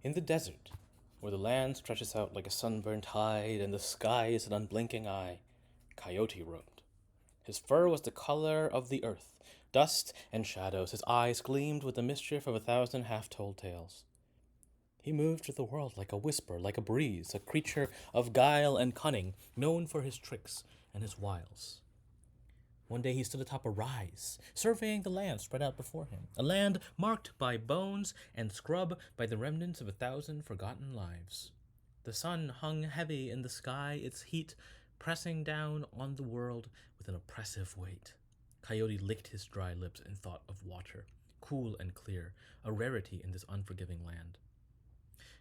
In the desert, where the land stretches out like a sunburnt hide and the sky is an unblinking eye, Coyote roamed. His fur was the color of the earth, dust and shadows. His eyes gleamed with the mischief of 1,000 half-told tales. He moved through the world like a whisper, like a breeze, a creature of guile and cunning, known for his tricks and his wiles. One day he stood atop a rise, surveying the land spread out before him, a land marked by bones and scrub by the remnants of 1,000 forgotten lives. The sun hung heavy in the sky, its heat pressing down on the world with an oppressive weight. Coyote licked his dry lips and thought of water, cool and clear, a rarity in this unforgiving land.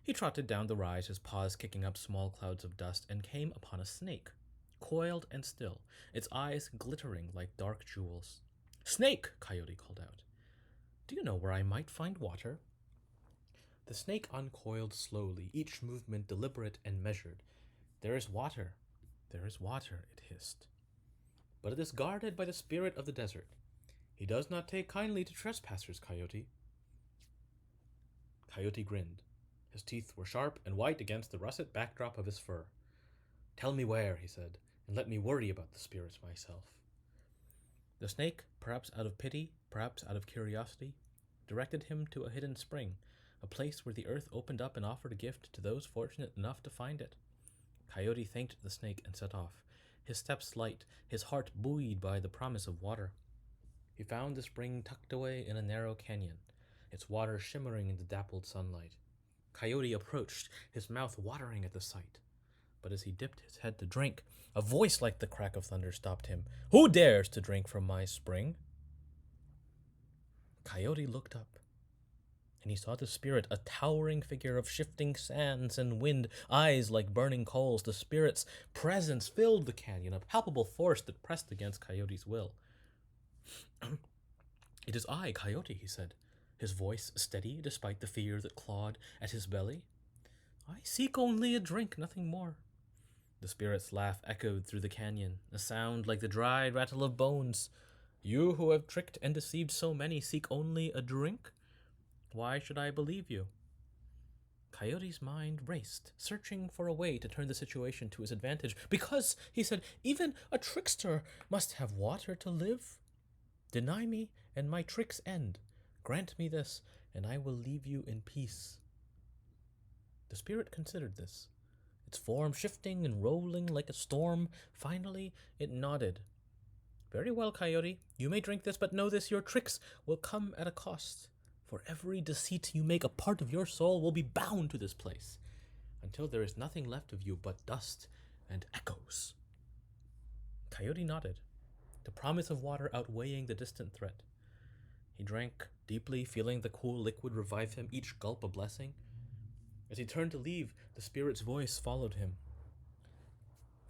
He trotted down the rise, his paws kicking up small clouds of dust, and came upon a snake, coiled and still, its eyes glittering like dark jewels. "Snake!" Coyote called out. "Do you know where I might find water?" The snake uncoiled slowly, each movement deliberate and measured. "There is water, it hissed. "But it is guarded by the spirit of the desert. He does not take kindly to trespassers, Coyote." Coyote grinned. His teeth were sharp and white against the russet backdrop of his fur. "Tell me where," he said, "and let me worry about the spirits myself." The snake, perhaps out of pity, perhaps out of curiosity, directed him to a hidden spring, a place where the earth opened up and offered a gift to those fortunate enough to find it. Coyote thanked the snake and set off, his steps light, his heart buoyed by the promise of water. He found the spring tucked away in a narrow canyon, its water shimmering in the dappled sunlight. Coyote approached, his mouth watering at the sight. But as he dipped his head to drink, a voice like the crack of thunder stopped him. "Who dares to drink from my spring?" Coyote looked up, and he saw the spirit, a towering figure of shifting sands and wind, eyes like burning coals. The spirit's presence filled the canyon, a palpable force that pressed against Coyote's will. "It is I, Coyote," he said, his voice steady despite the fear that clawed at his belly. "I seek only a drink, nothing more." The spirit's laugh echoed through the canyon, a sound like the dry rattle of bones. "You who have tricked and deceived so many seek only a drink? Why should I believe you?" Coyote's mind raced, searching for a way to turn the situation to his advantage. "Because," he said, "even a trickster must have water to live. Deny me, and my tricks end. Grant me this, and I will leave you in peace." The spirit considered this, its form shifting and rolling like a storm. Finally, it nodded. "Very well, Coyote. You may drink this, but know this, your tricks will come at a cost. For every deceit you make, a part of your soul will be bound to this place, until there is nothing left of you but dust and echoes." Coyote nodded, the promise of water outweighing the distant threat. He drank deeply, feeling the cool liquid revive him, each gulp a blessing. As he turned to leave, the spirit's voice followed him.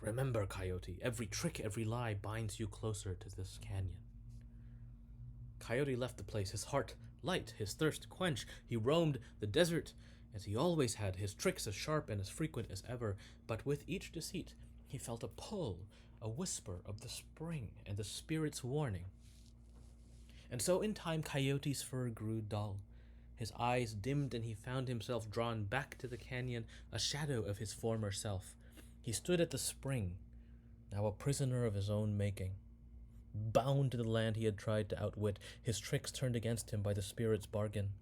"Remember, Coyote, every trick, every lie binds you closer to this canyon." Coyote left the place, his heart light, his thirst quenched. He roamed the desert as he always had, his tricks as sharp and as frequent as ever. But with each deceit, he felt a pull, a whisper of the spring and the spirit's warning. And so in time, Coyote's fur grew dull. His eyes dimmed, and he found himself drawn back to the canyon, a shadow of his former self. He stood at the spring, now a prisoner of his own making. Bound to the land he had tried to outwit, his tricks turned against him by the spirit's bargain.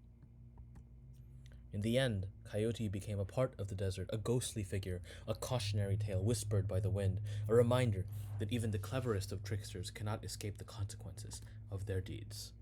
In the end, Coyote became a part of the desert, a ghostly figure, a cautionary tale whispered by the wind, a reminder that even the cleverest of tricksters cannot escape the consequences of their deeds.